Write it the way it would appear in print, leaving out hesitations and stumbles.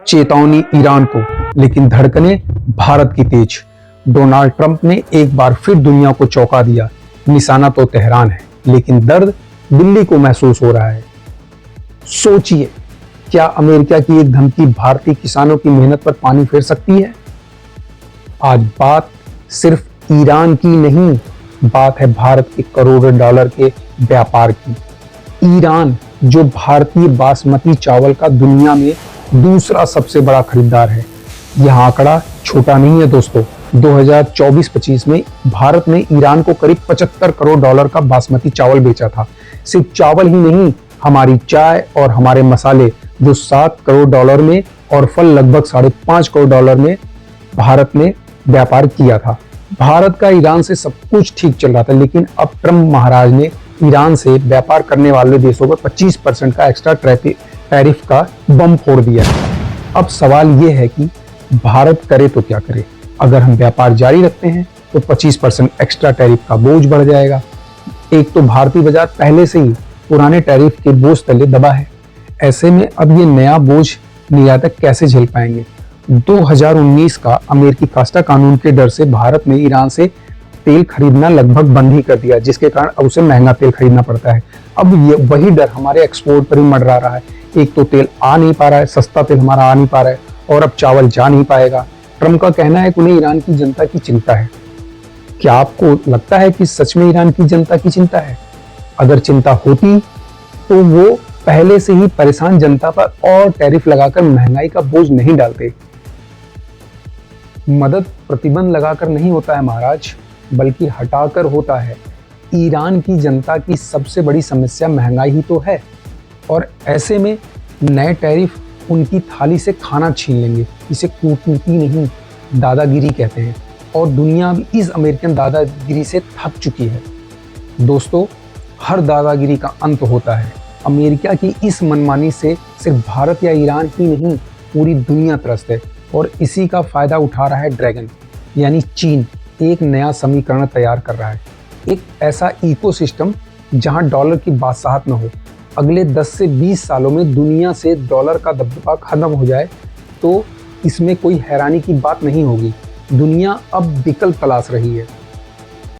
चेतावनी ईरान को, लेकिन धड़कनें भारत की तेज। डोनाल्ड ट्रंप ने एक बार फिर दुनिया को चौंका दिया। निशाना तो तेहरान है, लेकिन दर्द दिल्ली को महसूस हो रहा है। सोचिए, क्या अमेरिका की एक धमकी भारतीय किसानों की मेहनत पर पानी फेर सकती है? आज बात सिर्फ ईरान की नहीं, बात है भारत के करोड़ों डॉलर के व्यापार की। ईरान, जो भारतीय बासमती चावल का दुनिया में दूसरा सबसे बड़ा खरीदार है। यह आंकड़ा छोटा नहीं है दोस्तों। 2024-25 में भारत ने ईरान को करीब 75 करोड़ डॉलर का बासमती चावल बेचा था। सिर्फ चावल ही नहीं, हमारी चाय और हमारे मसाले जो 7 करोड़ डॉलर में और फल लगभग 5.5 करोड़ डॉलर में भारत ने व्यापार किया था। भारत का ईरान से सब कुछ ठीक चल रहा था, लेकिन अब ट्रंप महाराज ने ईरान से व्यापार करने वाले देशों पर 25% का एक्स्ट्रा टैरिफ का बम फोड़ दिया है। अब सवाल यह है कि भारत करे तो क्या करे। अगर हम व्यापार जारी रखते हैं तो 25% एक्स्ट्रा टैरिफ का बोझ बढ़ जाएगा। एक तो भारतीय बाजार पहले से ही पुराने टैरिफ के बोझ तले दबा है। ऐसे में अब ये नया बोझ निर्यातक कैसे झेल पाएंगे? 2019 का अमेरिकी कास्टा कानून के डर से भारत ने ईरान से तेल खरीदना लगभग बंद ही कर दिया, जिसके कारण अब उसे महंगा तेल खरीदना पड़ता है। अब ये वही डर हमारे एक्सपोर्ट पर भी मंडरा रहा है। एक तो तेल आ नहीं पा रहा है, सस्ता तेल हमारा आ नहीं पा रहा है, और अब चावल जा नहीं पाएगा। ट्रंप का कहना है कि उन्हें ईरान की जनता की चिंता है। क्या आपको लगता है कि सच में ईरान की जनता की चिंता है? अगर चिंता होती तो वो पहले से ही परेशान जनता पर और टैरिफ लगाकर महंगाई का बोझ नहीं डालते। मदद प्रतिबंध लगाकर नहीं होता है महाराज, बल्कि हटाकर होता है। ईरान की जनता की सबसे बड़ी समस्या महंगाई ही तो है, और ऐसे में नए टैरिफ उनकी थाली से खाना छीन लेंगे। इसे कूटनीति नहीं, दादागिरी कहते हैं, और दुनिया भी इस अमेरिकन दादागिरी से थक चुकी है। दोस्तों, हर दादागिरी का अंत होता है। अमेरिका की इस मनमानी से सिर्फ भारत या ईरान ही नहीं, पूरी दुनिया त्रस्त है, और इसी का फायदा उठा रहा है ड्रैगन यानी चीन। एक नया समीकरण तैयार कर रहा है, एक ऐसा इकोसिस्टम जहां डॉलर की बादशाहत न हो। अगले 10 से 20 सालों में दुनिया से डॉलर का दबदबा खत्म हो जाए तो इसमें कोई हैरानी की बात नहीं होगी। दुनिया अब विकल्प तलाश रही है।